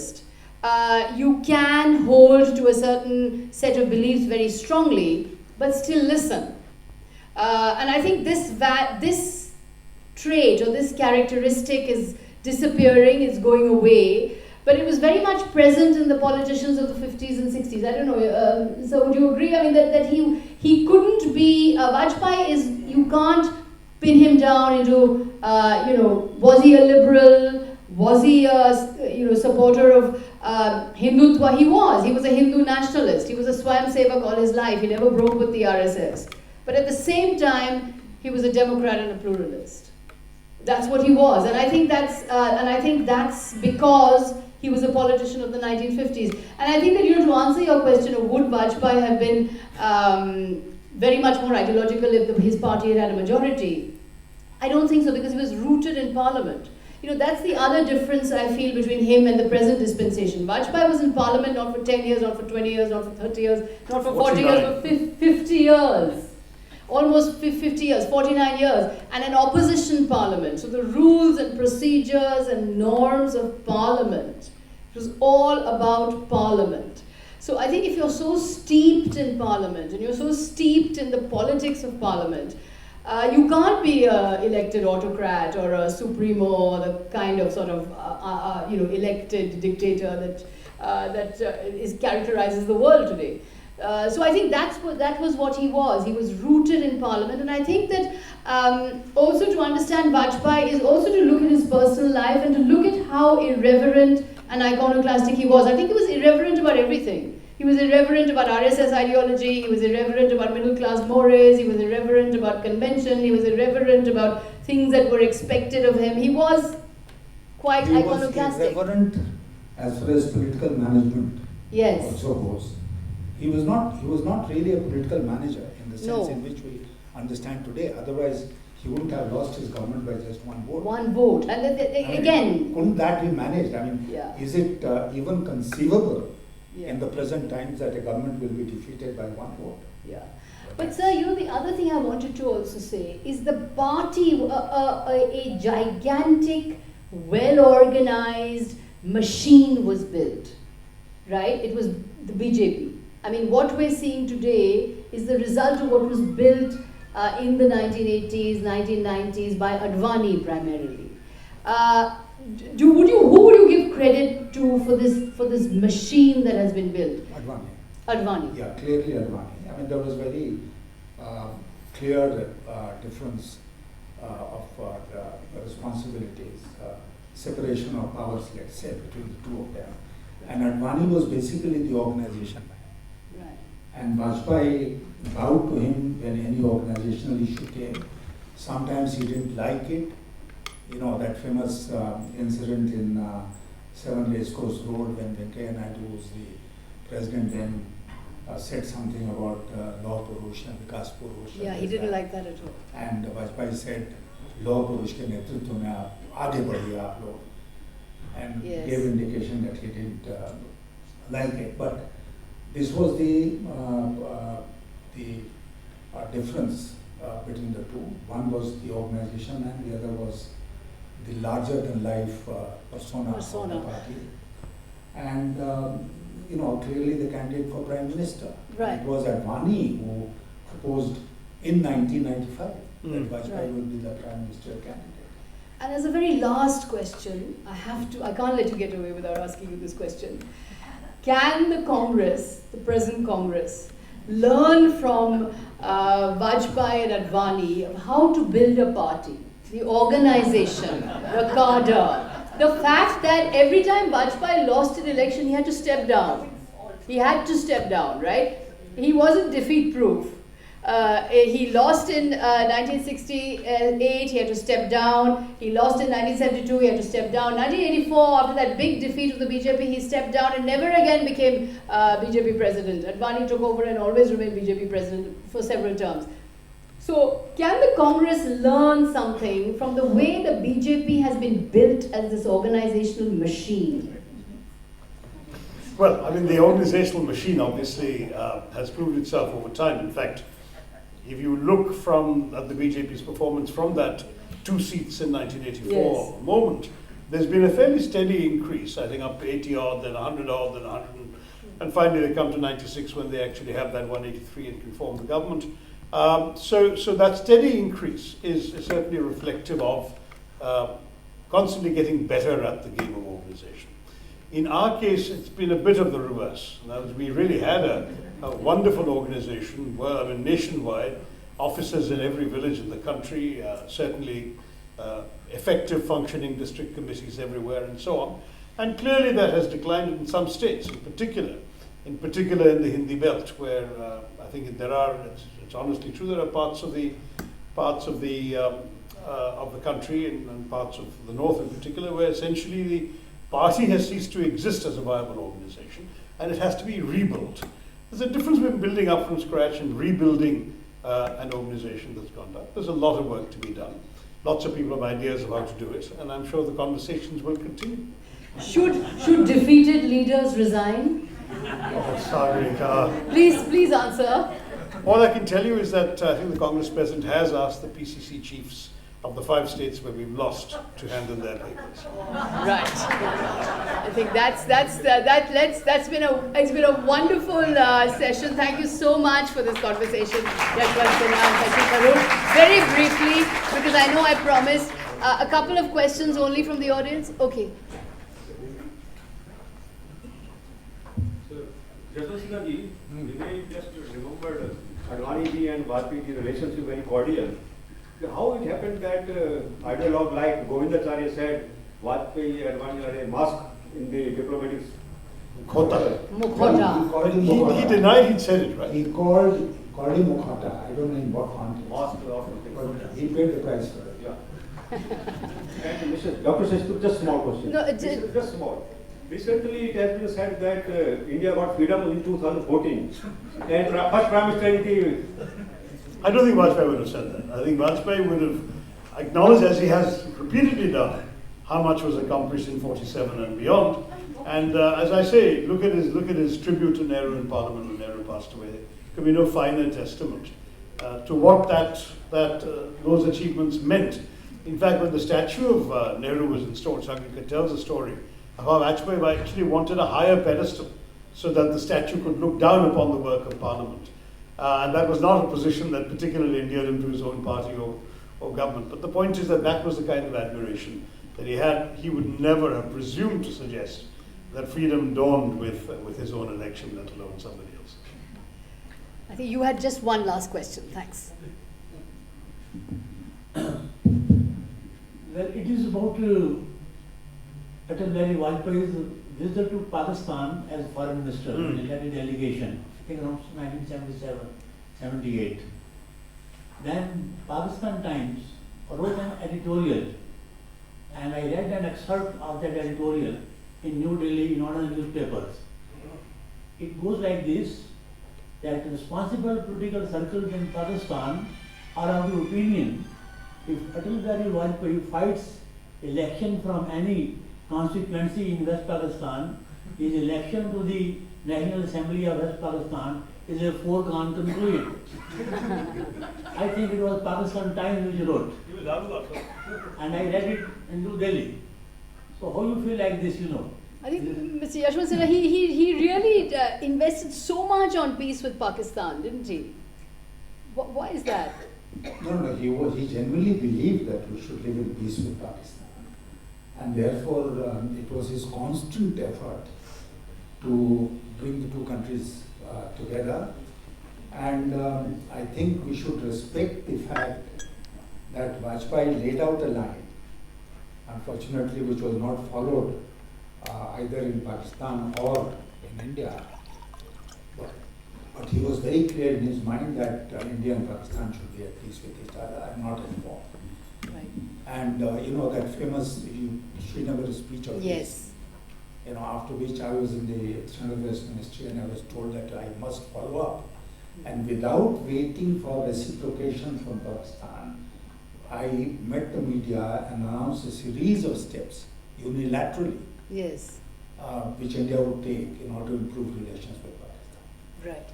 pluralist. You can hold to a certain set of beliefs very strongly, but still listen. And I think this trait or this characteristic is disappearing, it's going away, but it was very much present in the politicians of the 50s and 60s. I don't know, so would you agree? I mean, that he couldn't be, Vajpayee is, you can't pin him down into, was he a liberal? Was he a supporter of Hindutva? He was a Hindu nationalist. He was a Swayamsevak all his life. He never broke with the RSS. But at the same time, he was a Democrat and a pluralist. That's what he was, and I think that's because he was a politician of the 1950s. And I think that, to answer your question of would Vajpayee have been very much more ideological if his party had a majority, I don't think so, because he was rooted in Parliament. That's the other difference I feel between him and the present dispensation. Vajpayee was in Parliament not for 10 years, not for 20 years, not for 30 years, not for 40 years, but 50 years. Almost 50 years, 49 years, and an opposition parliament. So the rules and procedures and norms of parliament, it was all about parliament. So I think if you're so steeped in parliament and you're so steeped in the politics of parliament, you can't be an elected autocrat or a supremo or the kind of sort of elected dictator that characterizes the world today. So I think that was what he was. He was rooted in Parliament, and I think that also to understand Vajpayee is also to look at his personal life and to look at how irreverent and iconoclastic he was. I think he was irreverent about everything. He was irreverent about RSS ideology, he was irreverent about middle class mores, he was irreverent about convention, he was irreverent about things that were expected of him. He was quite iconoclastic. He was irreverent as far as political management also goes. He was not really a political manager in the sense in which we understand today. Otherwise, he wouldn't have lost his government by just one vote. One vote. And again... Couldn't that be managed? I mean, is it even conceivable in the present times that a government will be defeated by one vote? Yeah. But sir, the other thing I wanted to also say is the party, a gigantic, well-organized machine was built, right? It was the BJP. I mean, what we're seeing today is the result of what was built in the 1980s, 1990s by Advani primarily. Who would you give credit to for this machine that has been built? Advani. Yeah, clearly Advani. I mean, there was very clear difference of responsibilities, separation of powers, let's say, between the two of them. And Advani was basically the organization. And Vajpayee bowed to him when any organizational issue came. Sometimes he didn't like it. That famous incident in 7 Race Course Road when Venkaiah Naidu was the president then said something about Law Purush and Vikas Purush. Yeah, he didn't like that at all. And Vajpayee said, Law Purush ke netritva mein aage badhiye aap log. And gave indication that he didn't like it. But this was the difference between the two. One was the organization and the other was the larger-than-life persona of the party. And, clearly the candidate for Prime Minister. Right. It was Advani who proposed in 1995 that Vajpayee would be the Prime Minister candidate. And as a very last question, I can't let you get away without asking you this question. Can the Congress, the present Congress, learn from Vajpayee and Advani of how to build a party? The organization, the cadre, the fact that every time Vajpayee lost an election, he had to step down. He had to step down, right? He wasn't defeat-proof. He lost in 1968, he had to step down. He lost in 1972, he had to step down. 1984, after that big defeat of the BJP, he stepped down and never again became BJP president. Advani took over and always remained BJP president for several terms. So, can the Congress learn something from the way the BJP has been built as this organizational machine? Well, I mean, the organizational machine obviously has proved itself over time. In fact, if you look at the BJP's performance from that 2 seats in 1984 moment, there's been a fairly steady increase, I think up to 80 odd, then 100 odd, then 100, and finally they come to 96 when they actually have that 183 and can form the government. So that steady increase is certainly reflective of constantly getting better at the game of organization. In our case, it's been a bit of the reverse. Now, we really had a wonderful organization, nationwide, offices in every village in the country, certainly effective functioning district committees everywhere and so on. And clearly that has declined in some states, in particular in the Hindi belt, where I think it's honestly true, there are parts of the country and parts of the north in particular where essentially the party has ceased to exist as a viable organization and it has to be rebuilt. There's a difference between building up from scratch and rebuilding an organization that's gone down. There's a lot of work to be done. Lots of people have ideas of how to do it, and I'm sure the conversations will continue. Should defeated leaders resign? Oh, Sagarika. Please answer. All I can tell you is that I think the Congress President has asked the PCC chiefs of the 5 states where we've lost to hand in their papers. Right. I think it's been a wonderful session. Thank you so much for this conversation, Yashwant Sinha and Sachin Tharoor. Very briefly, because I know I promised a couple of questions only from the audience. Okay. Yashwant Sinha ji, we may just remembered Advani ji and Vajpayee ji relationship very cordial. How it happened that ideologue like Govindacharya said Vajpayee and Advani are a mask in the diplomatic Mukhota. Mukhota. He denied he'd said it, right? He called him Mukhota. I don't know in what context. mask or something. But he paid the price for it. Yeah. And Dr. Seshtu, just small question. No, just small. Recently, it has been said that India got freedom in 2014, and first Prime Minister is the. I don't think Vajpayee would have said that. I think Vajpayee would have acknowledged, as he has repeatedly done, how much was accomplished in 47 and beyond. And as I say, look at his tribute to Nehru in Parliament when Nehru passed away. There could be no finer testament to what those achievements meant. In fact, when the statue of Nehru was installed, Sagarika tells a story of how Vajpayee actually wanted a higher pedestal so that the statue could look down upon the work of Parliament. And that was not a position that particularly endeared him to his own party or government. But the point is that was the kind of admiration that he had. He would never have presumed to suggest that freedom dawned with his own election, let alone somebody else. I think you had just one last question. Thanks. Well, it is about Atal Bihari Vajpayee's visit to Pakistan as foreign minister in a delegation, I think around 1977-78. Then Pakistan Times wrote an editorial, and I read an excerpt of that editorial in New Delhi in one of the newspapers. It goes like this, that responsible political circles in Pakistan are of the opinion if Atal Bihari Vajpayee fights election from any constituency in West Pakistan, his election to the National Assembly of West Pakistan is a foregone conclusion. I think it was Pakistan Times which wrote. And I read it in New Delhi. So how you feel like this, I think Mr. Yashwant Sinha, he really invested so much on peace with Pakistan, didn't he? Why is that? No, he genuinely believed that we should live in peace with Pakistan. And therefore, it was his constant effort to bring the two countries together. And I think we should respect the fact that Vajpayee laid out a line, unfortunately, which was not followed either in Pakistan or in India. But he was very clear in his mind that India and Pakistan should be at peace with each other and not in war. Right. And that famous Srinagar speech of Yes. his, after which I was in the External Affairs Ministry and I was told that I must follow up. And without waiting for reciprocation from Pakistan, I met the media and announced a series of steps unilaterally, Yes. which India would take in order to improve relations with Pakistan. Right.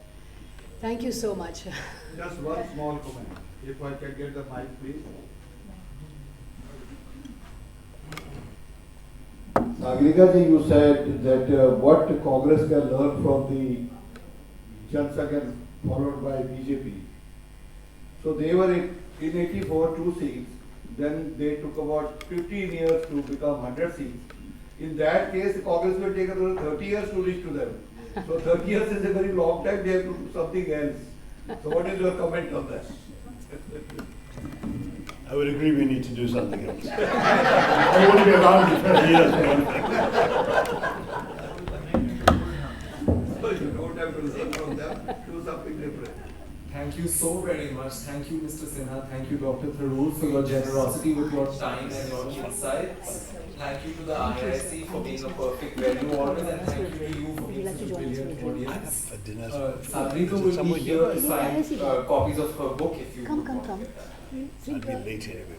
Thank you so much. Just one small comment. If I can get the mic, please. Sagarika ji, you said that what Congress can learn from the Janata Dal followed by BJP. So they were in 84 2 seats, then they took about 15 years to become 100 seats. In that case, Congress will take another 30 years to reach to them. So 30 years is a very long time, they have to do something else. So what is your comment on that? I would agree we need to do something else. I won't be around for 30 years. So you don't have to learn from them, do something different. Thank you so very much. Thank you, Mr. Sinha. Thank you, Dr. Tharoor, for your generosity with your time and your insights. Thank you to the IIC for being a perfect venue always, and thank you to you for being such a brilliant audience. Sagarika will be here to sign copies of her book if you would want to get that. I'll be late anyway.